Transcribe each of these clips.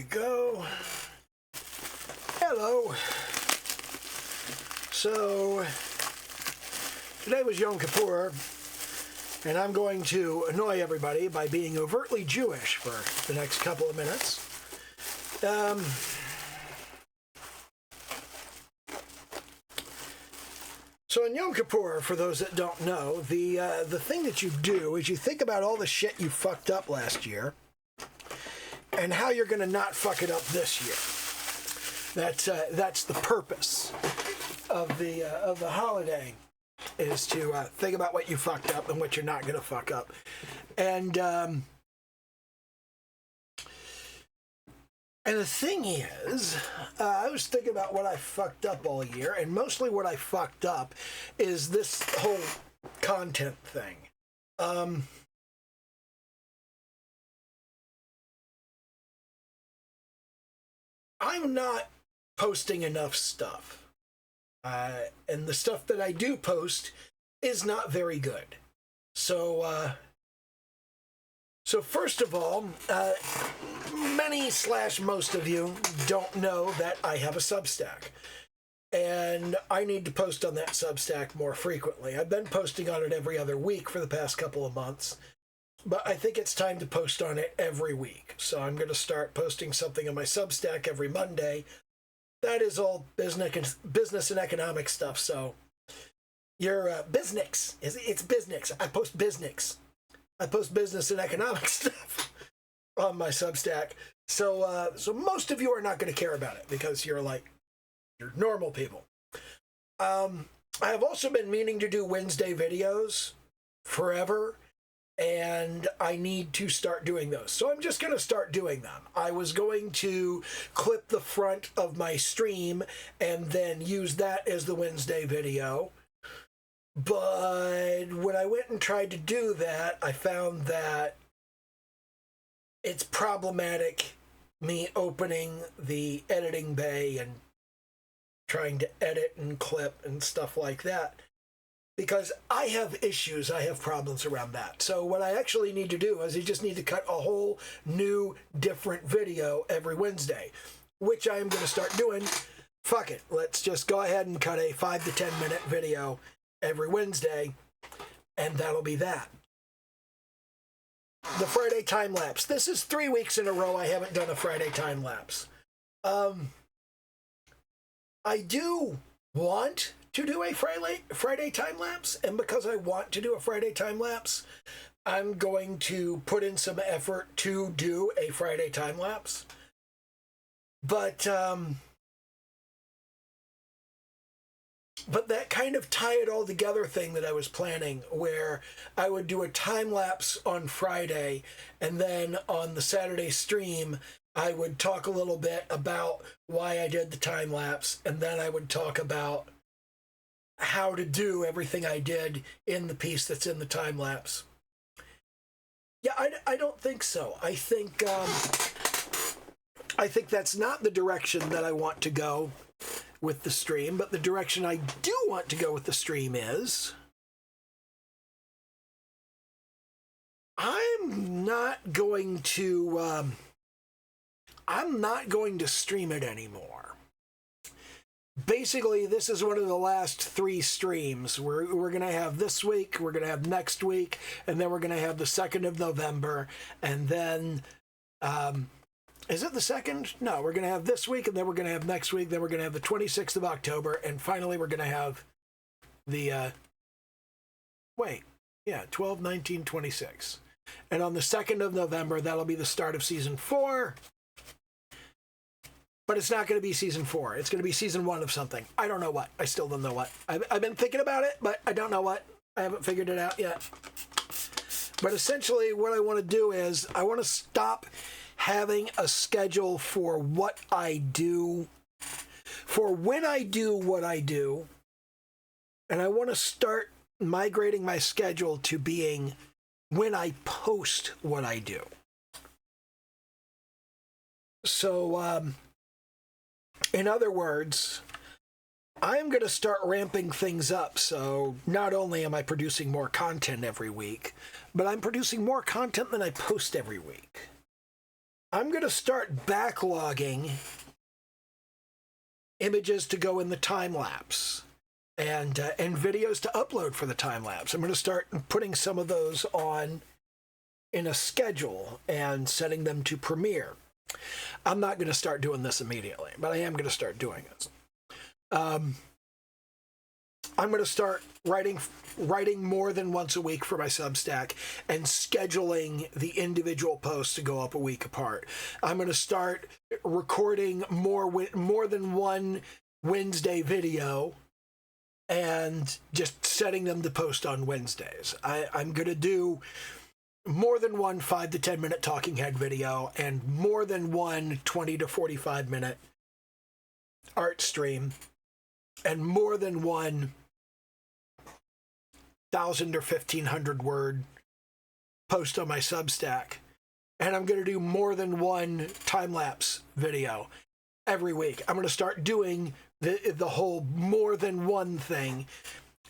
we go. Hello. So, today was Yom Kippur, and I'm going to annoy everybody by being overtly Jewish for the next couple of minutes. So in Yom Kippur, for those that don't know, the thing that you do is you think about all the shit you fucked up last year and how you're going to not fuck it up this year. That's the purpose of the holiday, is to think about what you fucked up and what you're not going to fuck up. And the thing is, I was thinking about what I fucked up all year, and mostly what I fucked up is this whole content thing. I'm not posting enough stuff. And the stuff that I do post is not very good. So first of all, many/most of you don't know that I have a Substack. And I need to post on that Substack more frequently. I've been posting on it every other week for the past couple of months. But I think it's time to post on it every week. So I'm going to start posting something on my Substack every Monday. That is all business and economic stuff. So your business, it's business. I post business. I post business and economic stuff on my Substack. So most of you are not going to care about it because you're normal people. I have also been meaning to do Wednesday videos forever, and I need to start doing those. So I'm just going to start doing them. I was going to clip the front of my stream and then use that as the Wednesday video. But when I went and tried to do that, I found that it's problematic, me opening the editing bay and trying to edit and clip and stuff like that, because I have issues, I have problems around that. So what I actually need to do is I just need to cut a whole new, different video every Wednesday, which I am going to start doing. Fuck it, let's just go ahead and cut a 5 to 10 minute video every Wednesday, and that'll be that. The Friday time lapse. This is 3 weeks in a row I haven't done a Friday time lapse. I do want to do a Friday time lapse, and because I want to do a Friday time lapse, I'm going to put in some effort to do a Friday time lapse. But that kind of tie it all together thing that I was planning, where I would do a time lapse on Friday, and then on the Saturday stream, I would talk a little bit about why I did the time lapse, and then I would talk about how to do everything I did in the piece that's in the time lapse. Yeah, I don't think so. I think that's not the direction that I want to go with the stream, but the direction I do want to go with the stream is I'm not going to stream it anymore. Basically, this is one of the last 3 streams. We're going to have this week, we're going to have next week, and then we're going to have the 2nd of November, and then is it the 2nd? No, we're going to have this week, and then we're going to have next week, then we're going to have the 26th of October, and finally we're going to have the 12, 19, 26. And on the 2nd of November, that'll be the start of season 4. But it's not going to be season 4. It's going to be season 1 of something. I don't know what. I still don't know what. I've been thinking about it, but I don't know what. I haven't figured it out yet. But essentially, what I want to do is I want to stop having a schedule for what I do, for when I do what I do, and I want to start migrating my schedule to being when I post what I do. So, in other words, I'm going to start ramping things up. So not only am I producing more content every week, but I'm producing more content than I post every week. I'm going to start backlogging images to go in the time lapse and videos to upload for the time lapse. I'm going to start putting some of those on in a schedule and setting them to premiere. I'm not going to start doing this immediately, but I am going to start doing this. I'm going to start writing more than once a week for my Substack and scheduling the individual posts to go up a week apart. I'm going to start recording more than one Wednesday video and just setting them to post on Wednesdays. I'm going to do more than one 5 to 10 minute talking head video and more than one 20 to 45 minute art stream and more than one 1,000 or 1,500 word post on my Substack. And I'm going to do more than one time-lapse video every week. I'm going to start doing the whole more than one thing.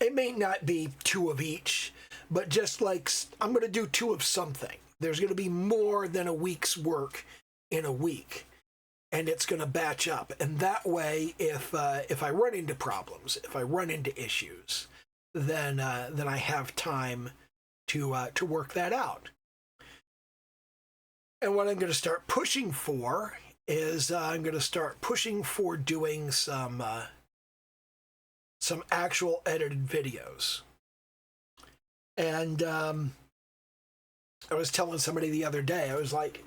It may not be 2 of each, but just like I'm going to do 2 of something. There's going to be more than a week's work in a week, and it's going to batch up. And that way, if I run into problems, if I run into issues, then I have time to work that out. And what I'm going to start pushing for is I'm going to start pushing for doing some actual edited videos. And I was telling somebody the other day, I was like,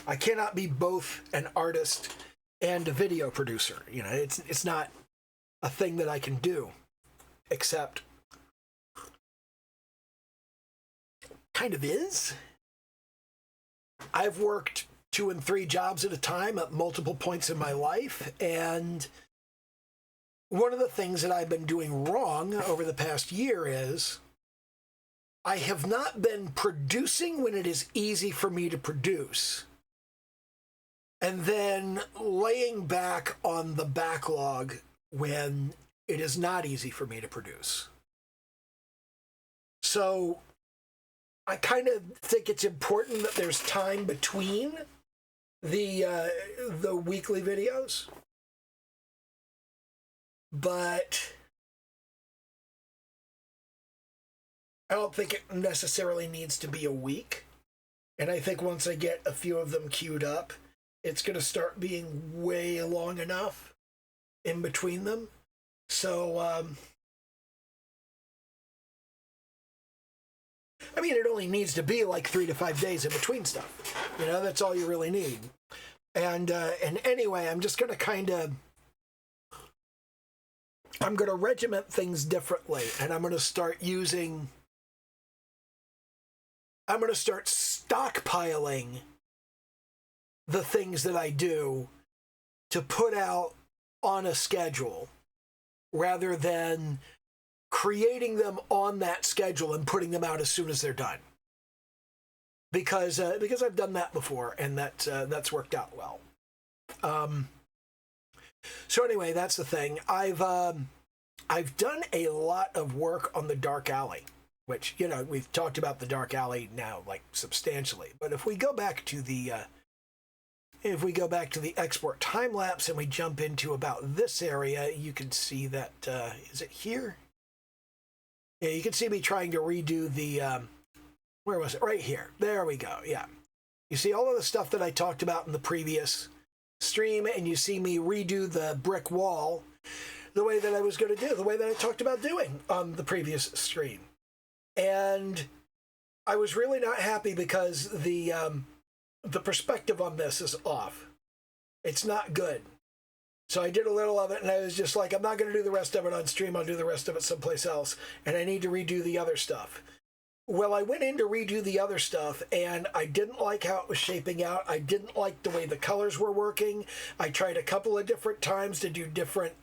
I cannot be both an artist and a video producer. You know, it's not a thing that I can do, except kind of is. I've worked 2 and 3 jobs at a time at multiple points in my life, and one of the things that I've been doing wrong over the past year is I have not been producing when it is easy for me to produce, and then laying back on the backlog when it is not easy for me to produce. So I kind of think it's important that there's time between the weekly videos, but I don't think it necessarily needs to be a week. And I think once I get a few of them queued up, it's going to start being way long enough in between them. So, I mean, it only needs to be like 3 to 5 days in between stuff. You know, that's all you really need. And anyway, I'm just going to I'm going to regiment things differently, and I'm going to start stockpiling the things that I do to put out on a schedule rather than creating them on that schedule and putting them out as soon as they're done. Because I've done that before, and that's worked out well. So anyway, that's the thing. I've done a lot of work on the Dark Alley, which, you know, we've talked about the Dark Alley now like substantially. But if we go back to the export time lapse and we jump into about this area, you can see that is it here? Yeah, you can see me trying to redo the where was it? Right here. There we go. Yeah. You see all of the stuff that I talked about in the previous stream, and you see me redo the brick wall the way that I was going to do, the way that I talked about doing on the previous stream. And I was really not happy because the perspective on this is off. It's not good. So I did a little of it, and I was just like, I'm not going to do the rest of it on stream. I'll do the rest of it someplace else, and I need to redo the other stuff. Well, I went in to redo the other stuff, and I didn't like how it was shaping out. I didn't like the way the colors were working. I tried a couple of different times to do different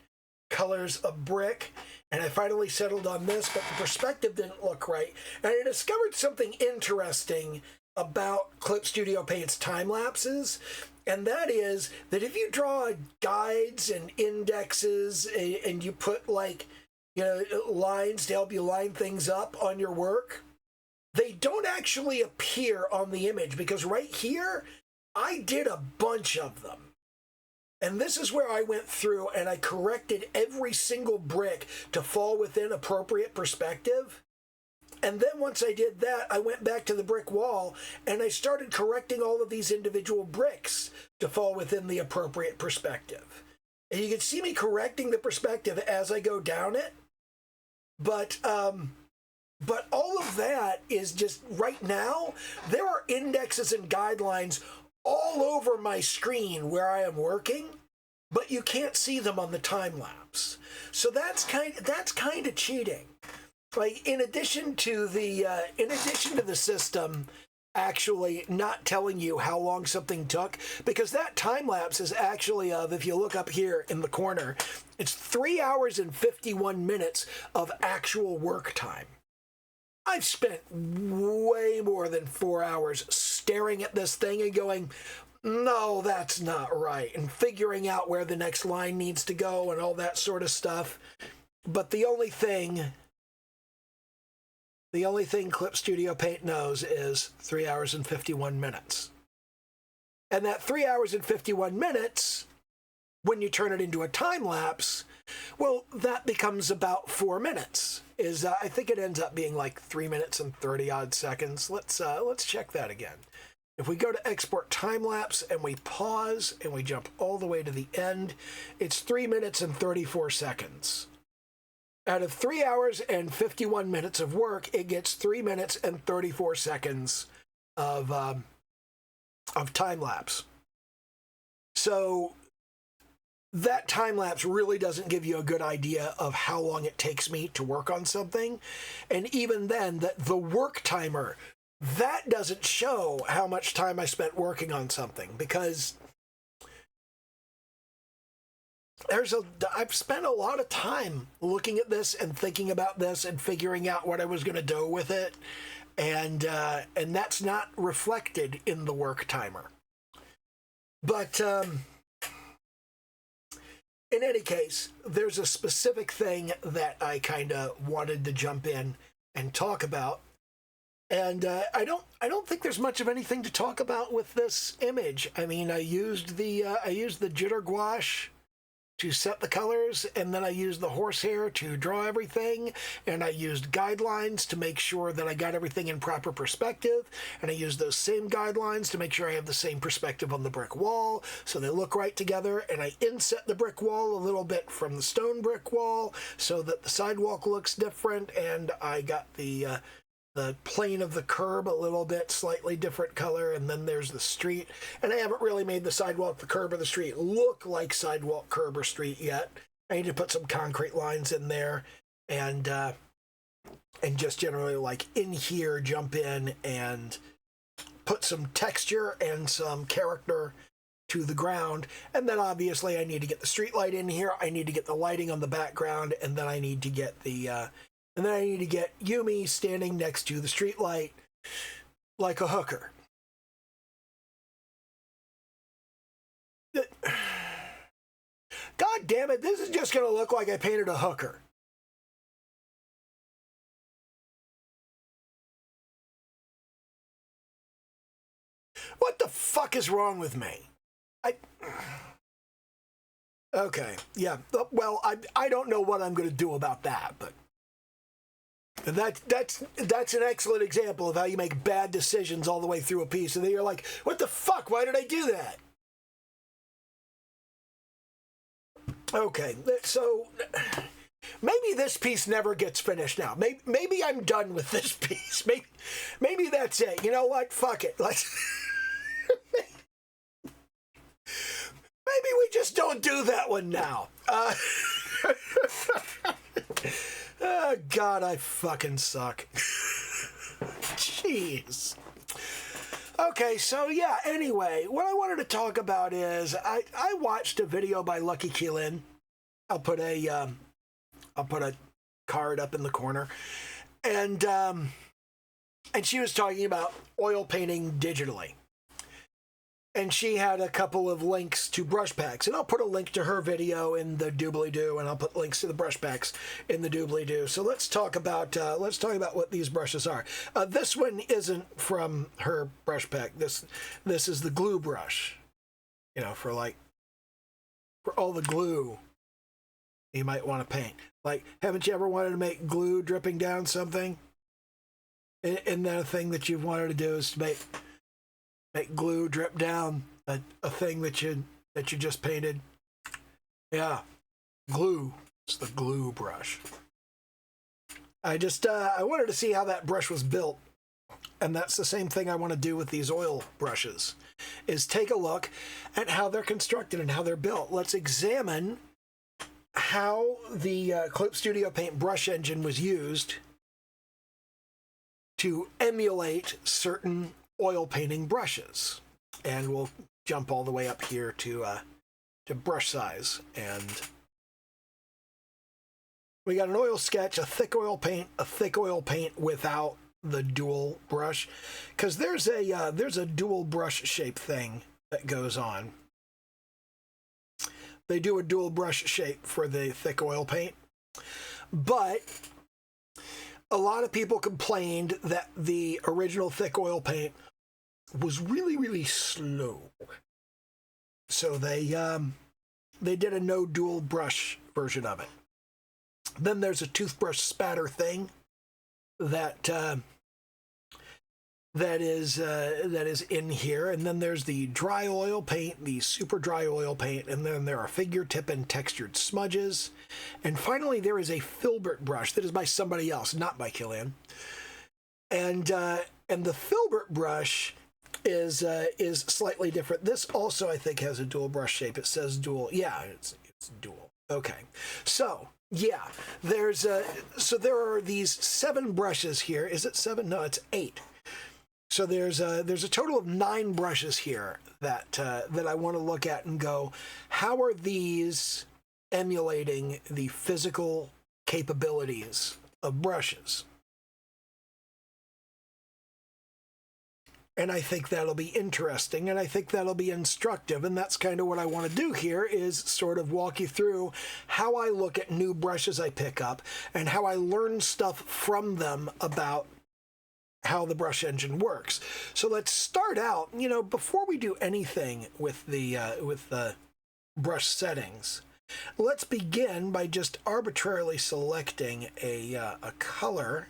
colors of brick, and I finally settled on this, but the perspective didn't look right. And I discovered something interesting about Clip Studio Paint's time lapses, and that is that if you draw guides and indexes and you put, like, you know, lines to help you line things up on your work, they don't actually appear on the image, because right here, I did a bunch of them. And this is where I went through and I corrected every single brick to fall within appropriate perspective. And then once I did that, I went back to the brick wall and I started correcting all of these individual bricks to fall within the appropriate perspective. And you can see me correcting the perspective as I go down it. But all of that is just right now, there are indexes and guidelines all over my screen where I am working, but you can't see them on the time lapse. So that's kind of cheating. Like in addition to the system actually not telling you how long something took, because that time lapse is actually if you look up here in the corner, it's 3 hours and 51 minutes of actual work time. I've spent way more than 4 hours staring at this thing and going, no, that's not right, and figuring out where the next line needs to go and all that sort of stuff. But the only thing Clip Studio Paint knows is 3 hours and 51 minutes. And that 3 hours and 51 minutes, when you turn it into a time lapse, well, that becomes about 4 minutes. I think it ends up being like 3 minutes and 30 odd seconds. Let's check that again. If we go to export time lapse and we pause and we jump all the way to the end, it's 3 minutes and 34 seconds. Out of 3 hours and 51 minutes of work, it gets 3 minutes and 34 seconds of time lapse. So that time lapse really doesn't give you a good idea of how long it takes me to work on something. And even then, the work timer, that doesn't show how much time I spent working on something, because I've spent a lot of time looking at this and thinking about this and figuring out what I was going to do with it. And that's not reflected in the work timer. But in any case, there's a specific thing that I kind of wanted to jump in and talk about. And I don't think there's much of anything to talk about with this image. I mean, I used the jitter gouache to set the colors, and then I used the horsehair to draw everything, and I used guidelines to make sure that I got everything in proper perspective, and I used those same guidelines to make sure I have the same perspective on the brick wall, so they look right together, and I inset the brick wall a little bit from the stone brick wall so that the sidewalk looks different, and I got the plane of the curb a little bit slightly different color, and then there's the street. And I haven't really made the sidewalk, the curb, or the street look like sidewalk, curb, or street yet. I need to put some concrete lines in there, and just generally, like, in here, jump in and put some texture and some character to the ground. And then obviously I need to get the street light in here, I need to get the lighting on the background, and then I need to get Yumi standing next to the streetlight like a hooker. God damn it, this is just going to look like I painted a hooker. What the fuck is wrong with me? Okay, yeah, well, I don't know what I'm going to do about that, but that's an excellent example of how you make bad decisions all the way through a piece, and then you're like, what the fuck? Why did I do that? Okay, so maybe this piece never gets finished now. Maybe I'm done with this piece. Maybe that's it. You know what? Fuck it. Maybe we just don't do that one now. Oh, God, I fucking suck. Jeez. Okay, so yeah, anyway, what I wanted to talk about is I watched a video by Lucky Qilin. I'll put a card up in the corner. And she was talking about oil painting digitally. And she had a couple of links to brush packs, and I'll put a link to her video in the doobly-doo, and I'll put links to the brush packs in the doobly-doo. So let's talk about what these brushes are. This one isn't from her brush pack. This is the glue brush, you know, for all the glue you might want to paint. Like, haven't you ever wanted to make glue dripping down something? And then a thing that you've wanted to do is to make glue drip down a thing that you just painted. Yeah, glue. It's the glue brush. I wanted to see how that brush was built, and that's the same thing I want to do with these oil brushes, is take a look at how they're constructed and how they're built. Let's examine how the Clip Studio Paint brush engine was used to emulate certain oil painting brushes. And we'll jump all the way up here to brush size. And we got an oil sketch, a thick oil paint without the dual brush, because there's a dual brush shape thing that goes on. They do a dual brush shape for the thick oil paint, but a lot of people complained that the original thick oil paint was really, really slow. So they did a no dual brush version of it. Then there's a toothbrush spatter thing that is in here, and then there's the dry oil paint, the super dry oil paint, and then there are fingertip and textured smudges, and finally there is a filbert brush that is by somebody else, not by Qilin, and the filbert brush is slightly different. This also, I think, has a dual brush shape. It says dual. Yeah, it's dual. Okay, so yeah, there are these 7 brushes here. Is it 7? No, it's 8. So there's a total of 9 brushes here that I want to look at and go, how are these emulating the physical capabilities of brushes? And I think that'll be interesting, and I think that'll be instructive, and that's kind of what I want to do here, is sort of walk you through how I look at new brushes I pick up and how I learn stuff from them about how the brush engine works. So let's start out, you know, before we do anything with the brush settings, let's begin by just arbitrarily selecting a color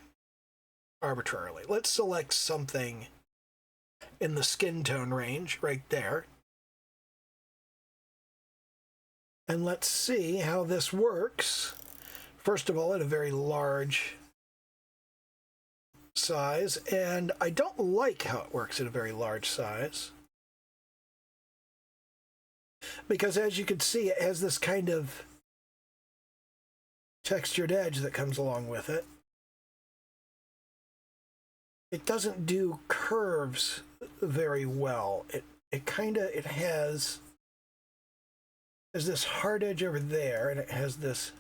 arbitrarily. Let's select something in the skin tone range right there. And let's see how this works. First of all, at a very large size, and I don't like how it works at a very large size, because as you can see, it has this kind of textured edge that comes along with it. It doesn't do curves very well. It has this hard edge over there, and it has this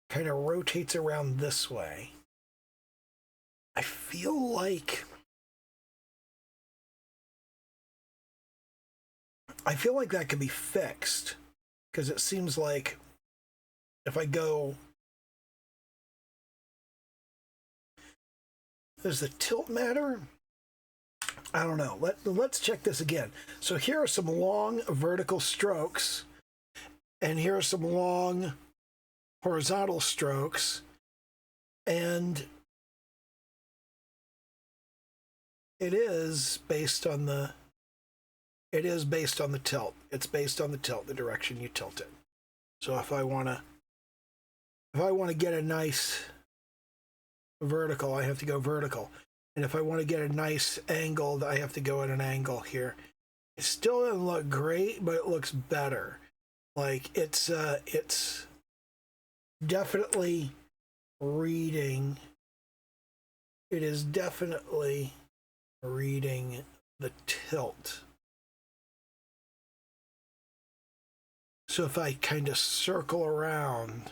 kind of rotates around this way. I feel like that could be fixed, because it seems like if I go, does the tilt matter? I don't know. Let's check this again. So here are some long vertical strokes, and here are some long horizontal strokes, and it is based on the tilt. It's based on the tilt, the direction you tilt it. So if I want to get a nice vertical, I have to go vertical. And if I want to get a nice angle, I have to go at an angle here. It still doesn't look great, but it looks better. Like it's definitely reading. It is definitely reading the tilt. So if I kind of circle around,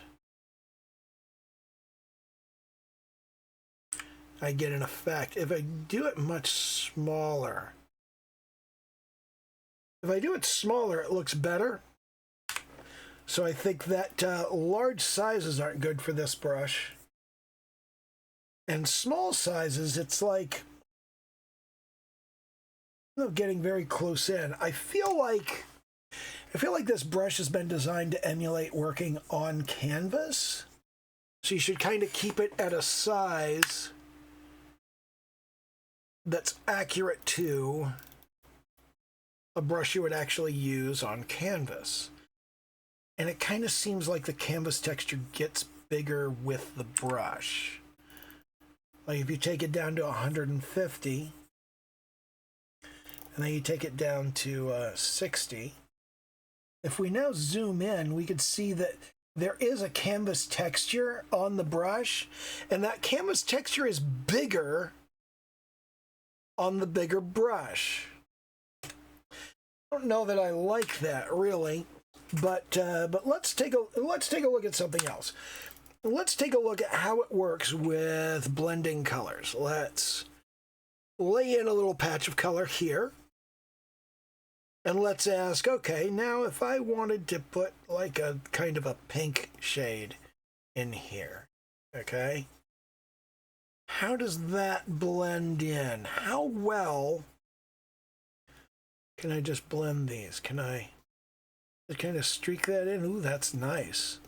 I get an effect. If I do it much smaller, If I do it smaller, it looks better. So I think that large sizes aren't good for this brush. And small sizes, it's like, you know, getting very close in. I feel like this brush has been designed to emulate working on canvas. So you should kind of keep it at a size that's accurate to a brush you would actually use on canvas. And it kind of seems like the canvas texture gets bigger with the brush. Like if you take it down to 150, and then you take it down to 60. If we now zoom in, we could see that there is a canvas texture on the brush, and that canvas texture is bigger on the bigger brush. I don't know that I like that really, but let's take a look at something else. Let's take a look at how it works with blending colors. Let's lay in a little patch of color here. And let's ask, okay, now if I wanted to put like a kind of a pink shade in here, okay? How does that blend in? How well can I just blend these? Can I just kind of streak that in? Ooh, that's nice.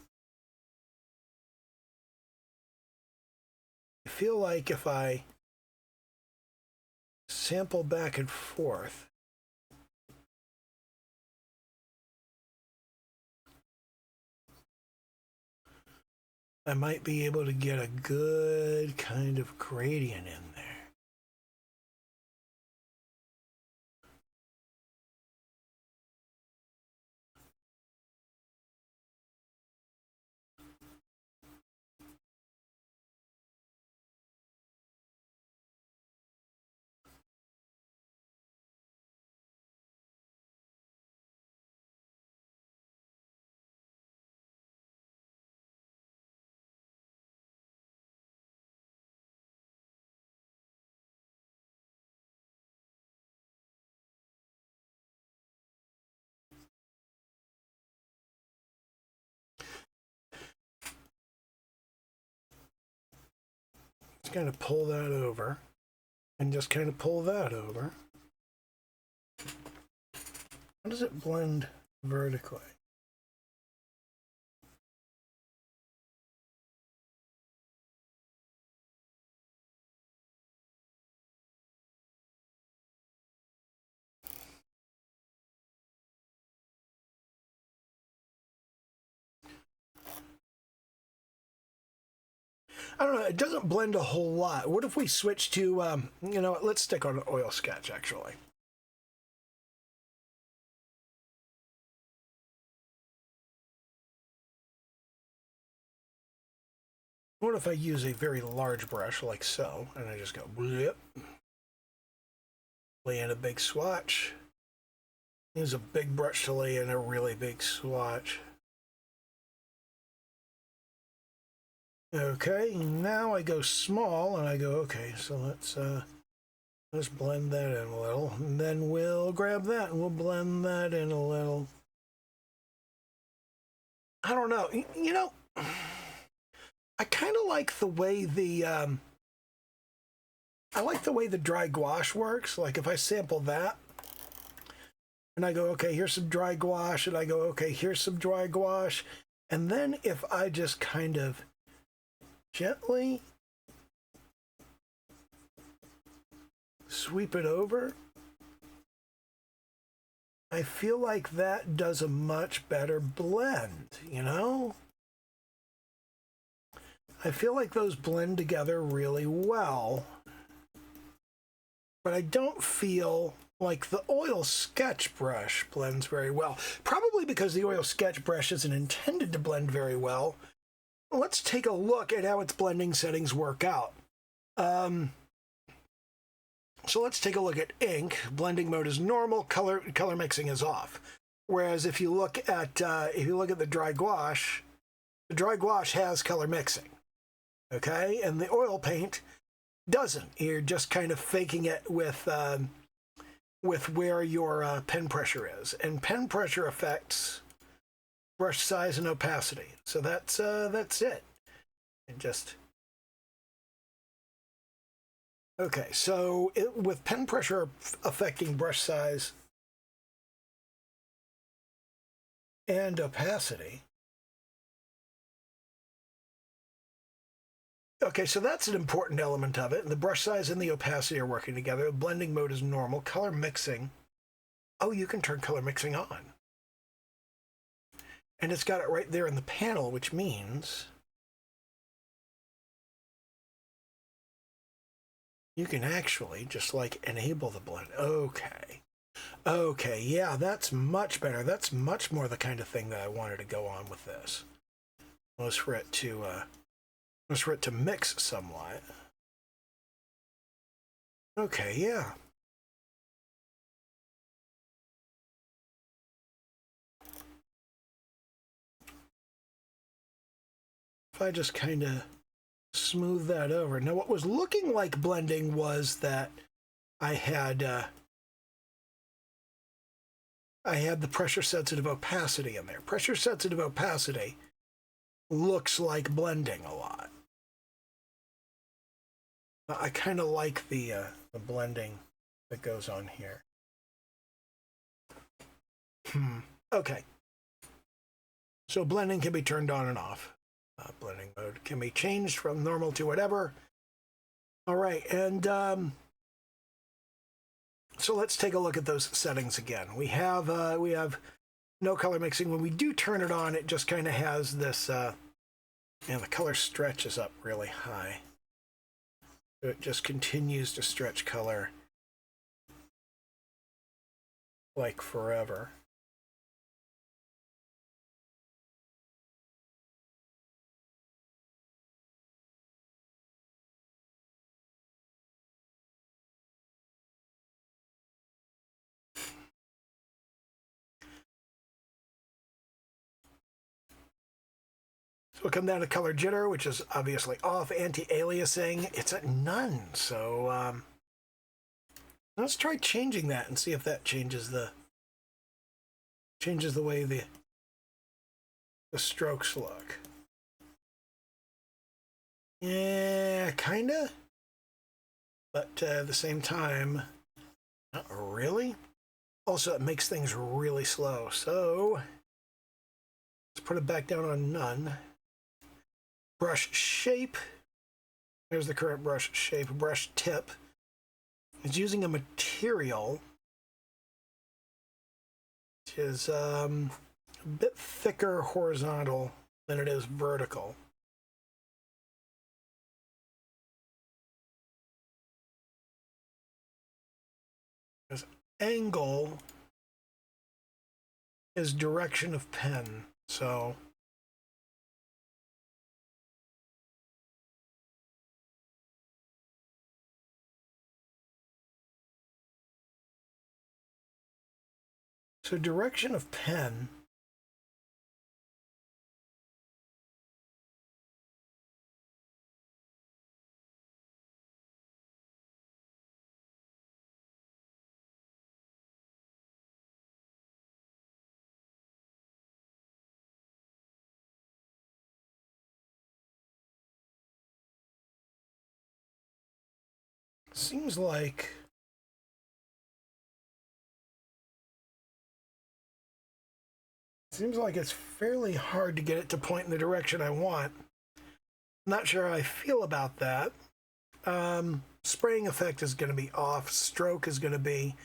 I feel like if I sample back and forth, I might be able to get a good kind of gradient in there. Just kind of pull that over and just kind of pull that over. How does it blend vertically? I don't know, it doesn't blend a whole lot. What if we switch to, you know, let's stick on an oil sketch actually. What if I use a very large brush like so, and I just go blip, lay in a big swatch. Use a big brush to lay in a really big swatch. Okay, now I go small and I go, okay, so let's blend that in a little. And then we'll grab that and we'll blend that in a little. I don't know, you know, I kind of like the way the dry gouache works. Like if I sample that and I go, okay, here's some dry gouache, and I go, okay, here's some dry gouache. And then if I just kind of gently sweep it over, I feel like that does a much better blend, you know? I feel like those blend together really well, but I don't feel like the oil sketch brush blends very well. Probably because the oil sketch brush isn't intended to blend very well. Let's take a look at how its blending settings work out. So let's take a look at ink. Blending mode is normal. Color mixing is off. Whereas if you look at the dry gouache has color mixing. Okay, and the oil paint doesn't. You're just kind of faking it with with where your pen pressure is. And pen pressure affects brush size and opacity. So that's it. And just... Okay, so with pen pressure affecting brush size and opacity. Okay, so that's an important element of it. The brush size and the opacity are working together. Blending mode is normal. Color mixing. Oh, you can turn color mixing on. And it's got it right there in the panel, which means you can actually just like enable the blend. Okay. Okay, yeah, that's much better. That's much more the kind of thing that I wanted to go on with this. Was for it to mix somewhat. Okay, yeah. If I just kind of smooth that over. Now, what was looking like blending was that I had the pressure-sensitive opacity in there. Pressure-sensitive opacity looks like blending a lot. I kind of like the blending that goes on here. Okay. So blending can be turned on and off. Blending mode can be changed from normal to whatever. All right, and so let's take a look at those settings again. We have no color mixing. When we do turn it on, it just kind of has this, and the color stretches up really high. So it just continues to stretch color like forever. So we'll come down to color jitter, which is obviously off. Anti-aliasing, it's at none. So let's try changing that and see if that changes the way the strokes look. Yeah, kinda. But at the same time, not really. Also, it makes things really slow. So let's put it back down on none. Brush shape. There's the current brush shape. Brush tip. It's using a material which is a bit thicker horizontal than it is vertical. Because angle is direction of pen, so direction of pen seems like it's fairly hard to get it to point in the direction I want. Not sure how I feel about that. Spraying effect is going to be off. Stroke is going to be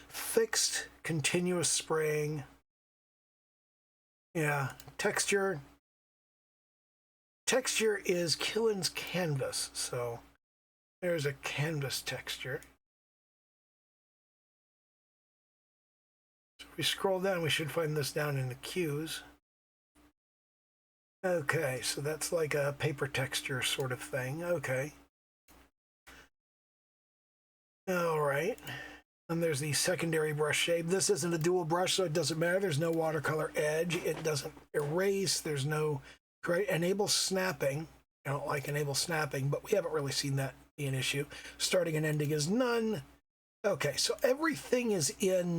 fixed, continuous spraying. Yeah, texture. Texture is Qilin's canvas, so there's a canvas texture. So if we scroll down, we should find this down in the cues. Okay, so that's like a paper texture sort of thing. Okay. All right. And there's the secondary brush shape. This isn't a dual brush, so it doesn't matter. There's no watercolor edge. It doesn't erase. There's no enable snapping. I don't like enable snapping, but we haven't really seen that be an issue. Starting and ending is none. Okay, so everything is in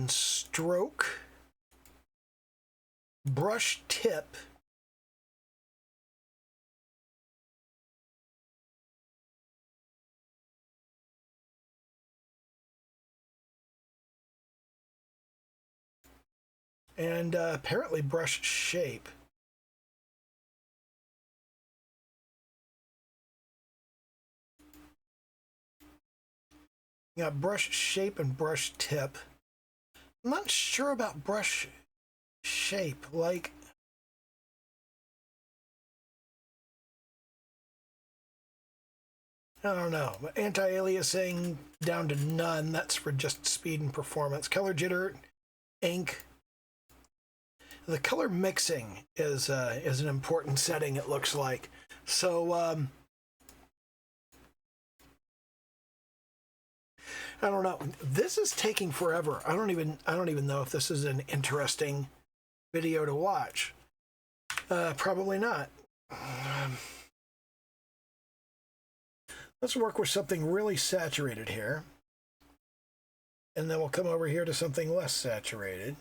stroke, brush tip, and apparently brush shape. You got brush shape and brush tip. I'm not sure about brush shape. Like, I don't know. Anti-aliasing down to none. That's for just speed and performance. Color jitter, ink. The color mixing is an important setting, it looks like. So I don't know. This is taking forever. I don't even know if this is an interesting video to watch. Probably not. Let's work with something really saturated here. And then we'll come over here to something less saturated.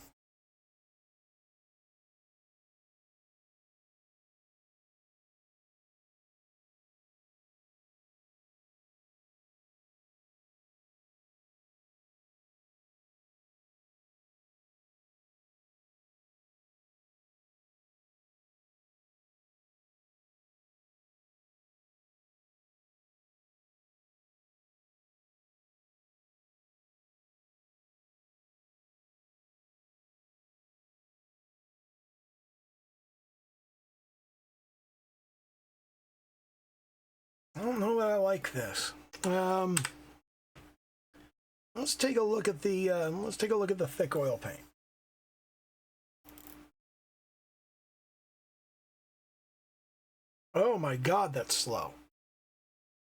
I don't know that I like this. Let's take a look at the thick oil paint. Oh my God, that's slow.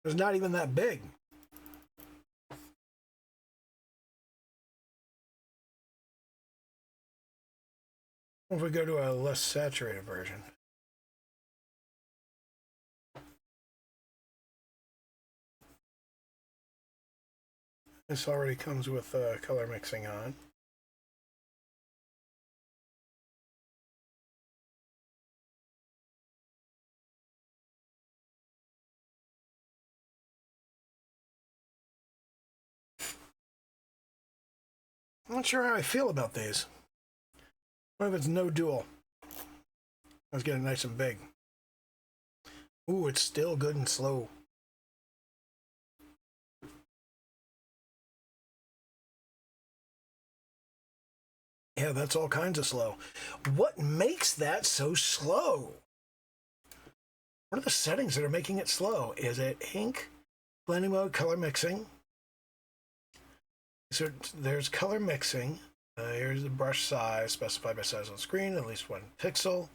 It's not even that big. If we go to a less saturated version. This already comes with color mixing on. I'm not sure how I feel about these. What if it's no dual? Let's get it nice and big. Ooh, it's still good and slow. Yeah, that's all kinds of slow. What makes that so slow? What are the settings that are making it slow? Is it ink, blending mode, color mixing? So there's color mixing. Here's the brush size, specified by size on screen, at least 1 pixel.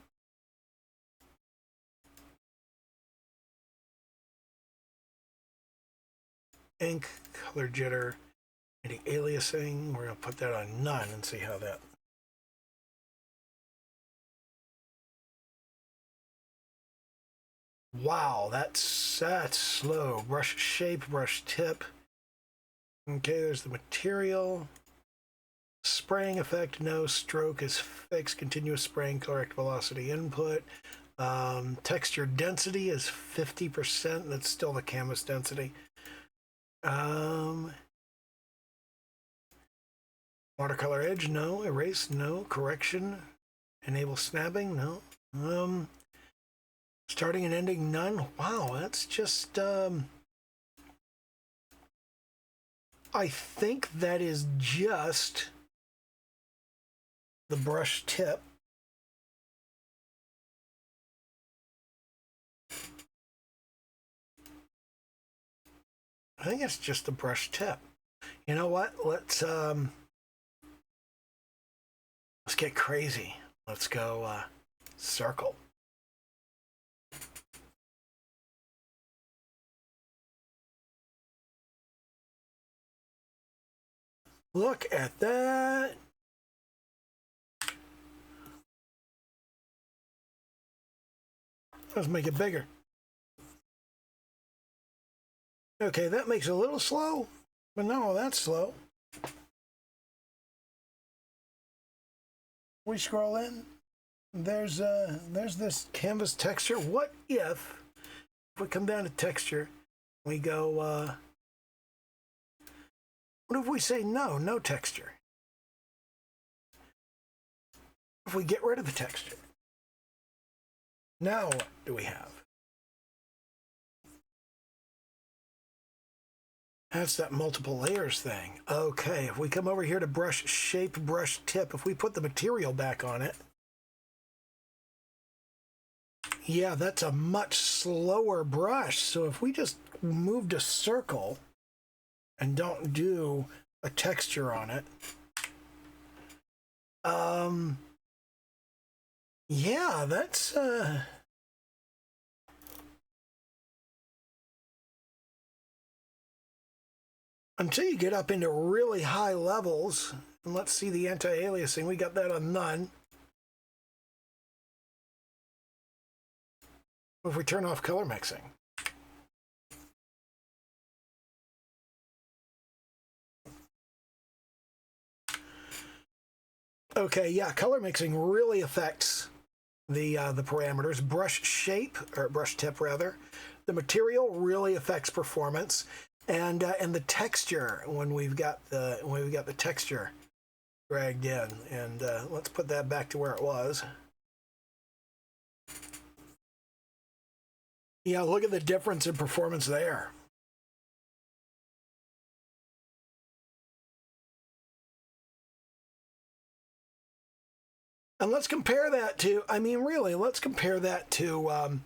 Ink, color jitter, anti-aliasing. We're going to put that on none and see how that. Wow, that's slow. Brush shape, brush tip. Okay, there's the material. Spraying effect, no. Stroke is fixed. Continuous spraying, correct velocity input. Texture density is 50%. That's still the canvas density. Watercolor edge, no. Erase, no. Correction. Enable snapping, no. Starting and ending, none. Wow, that's just I think that is just the brush tip. I think it's just the brush tip. You know what? Let's get crazy. Let's go circle. Look at that. Let's make it bigger. Okay, that makes it a little slow, but no, that's slow. We scroll in. There's this canvas texture. What if we come down to texture, we go, what if we say no texture? If we get rid of the texture, now what do we have? That's that multiple layers thing. Okay, if we come over here to brush shape, brush tip, if we put the material back on it, yeah, that's a much slower brush. So if we just moved a circle and don't do a texture on it, yeah, that's until you get up into really high levels. And let's see the anti-aliasing. We got that on none. If we turn off color mixing. Okay, yeah, color mixing really affects the parameters. Brush shape, or brush tip rather. The material really affects performance, and the texture when we've got the texture dragged in. And let's put that back to where it was. Yeah, look at the difference in performance there. And let's compare that to, I mean, really, let's compare that to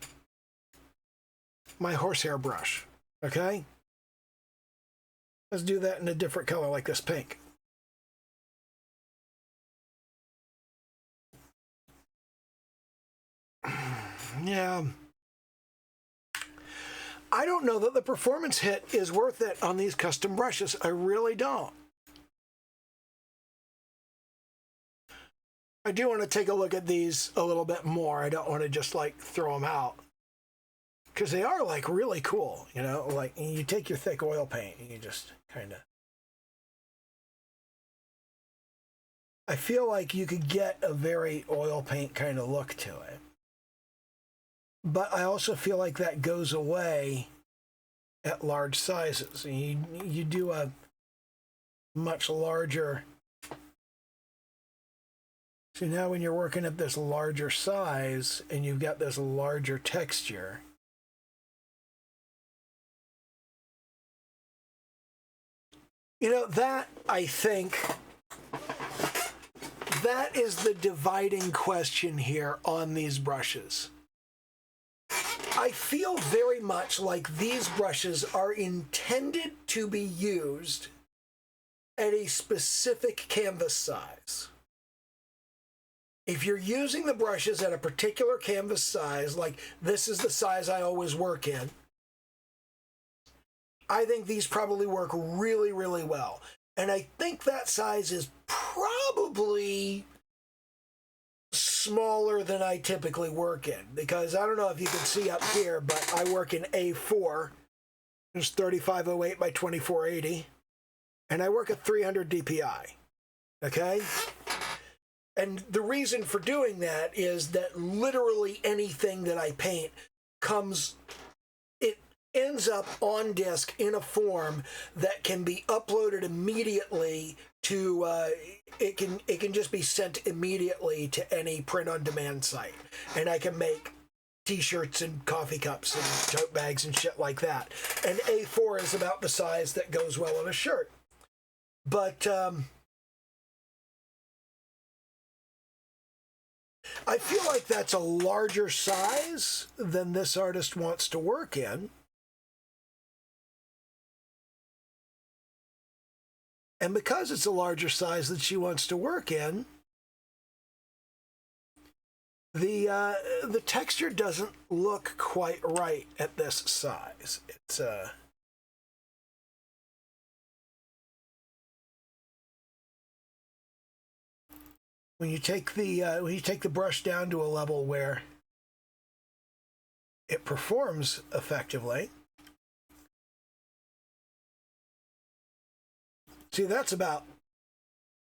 my horsehair brush, okay? Let's do that in a different color like this pink. Yeah. I don't know that the performance hit is worth it on these custom brushes. I really don't. I do want to take a look at these a little bit more. I don't want to just like throw them out, because they are like really cool, you know, like you take your thick oil paint and you just kind of, I feel like you could get a very oil paint kind of look to it. But I also feel like that goes away at large sizes. You do a much larger. So now when you're working at this larger size and you've got this larger texture, you know, that, I think, that is the dividing question here on these brushes. I feel very much like these brushes are intended to be used at a specific canvas size. If you're using the brushes at a particular canvas size, like this is the size I always work in, I think these probably work really, really well. And I think that size is probably smaller than I typically work in, because I don't know if you can see up here, but I work in A4. It's 3508 by 2480, and I work at 300 DPI. Okay? And the reason for doing that is that literally anything that I paint it ends up on disk in a form that can be uploaded immediately to, it can just be sent immediately to any print-on-demand site. And I can make t-shirts and coffee cups and tote bags and shit like that. And A4 is about the size that goes well on a shirt. But I feel like that's a larger size than this artist wants to work in. And because it's a larger size that she wants to work in, the texture doesn't look quite right at this size. It's when you take the brush down to a level where it performs effectively. See, that's about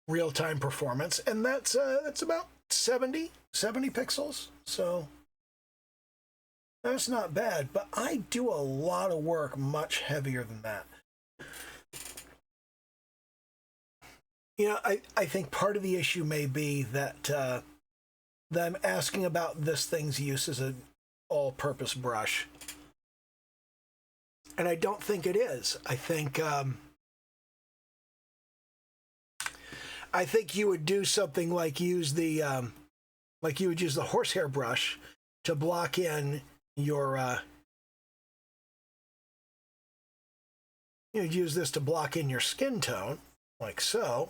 real-time performance, and that's about 70 pixels, so that's not bad, but I do a lot of work much heavier than that. You know, I think part of the issue may be that, that I'm asking about this thing's use as an all-purpose brush, and I don't think it is. I think you would do something like use the like you would use the horsehair brush to block in your you would use this to block in your skin tone, like so,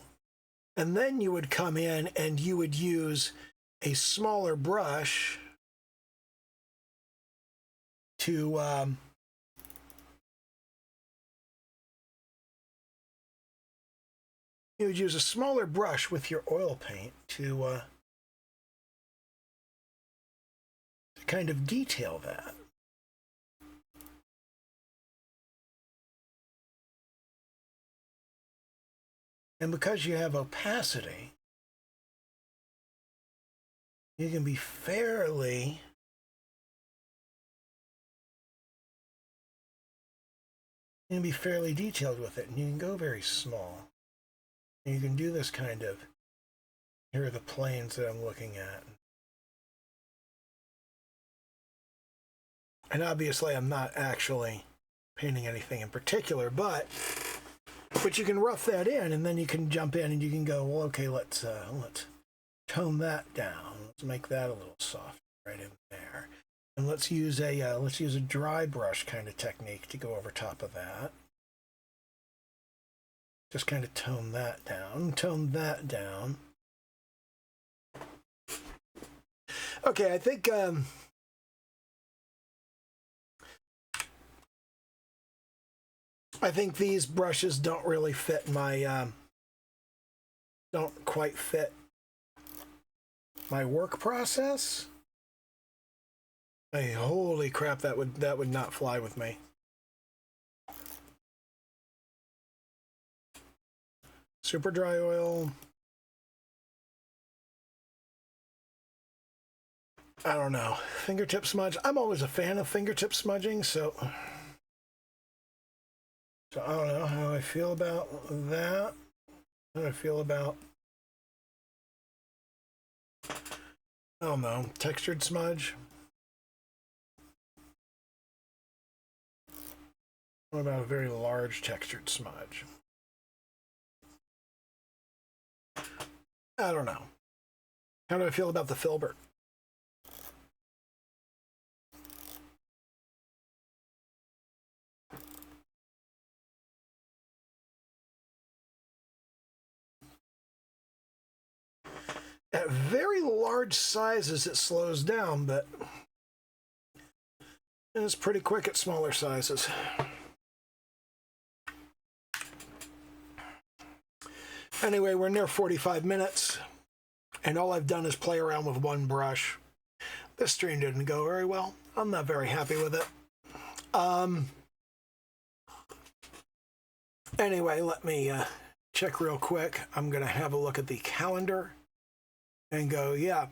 and then you would come in and you would use a smaller brush to you would use a smaller brush with your oil paint to kind of detail that. And because you have opacity, you can be fairly detailed with it, and you can go very small. And you can do this kind of, here are the planes that I'm looking at. And obviously I'm not actually painting anything in particular, but you can rough that in, and then you can jump in and you can go, well, okay, let's tone that down. Let's make that a little soft right in there. And let's use a dry brush kind of technique to go over top of that. Just kind of tone that down. Okay, I think these brushes don't really fit my, don't quite fit my work process. Hey, holy crap, that would not fly with me. Super dry oil. I don't know. Fingertip smudge. I'm always a fan of fingertip smudging, so I don't know how I feel about that. How do I feel about, I don't know, textured smudge? What about a very large textured smudge? I don't know. How do I feel about the filbert? At very large sizes, it slows down, but it's pretty quick at smaller sizes. Anyway, we're near 45 minutes, and all I've done is play around with one brush. This stream didn't go very well. I'm not very happy with it. Anyway, let me check real quick. I'm going to have a look at the calendar and go, yeah,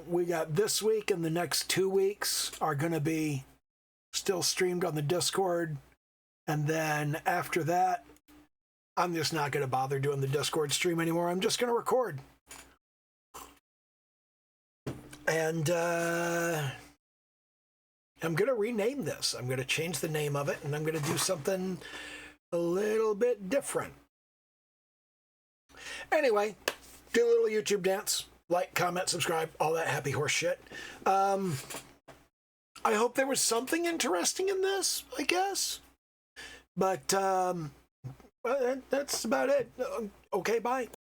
we got this week and the next 2 weeks are going to be still streamed on the Discord. And then after that, I'm just not going to bother doing the Discord stream anymore. I'm just going to record. And I'm going to rename this. I'm going to change the name of it, and I'm going to do something a little bit different. Anyway, do a little YouTube dance. Like, comment, subscribe, all that happy horse shit. I hope there was something interesting in this, I guess. But that's about it. Okay, bye.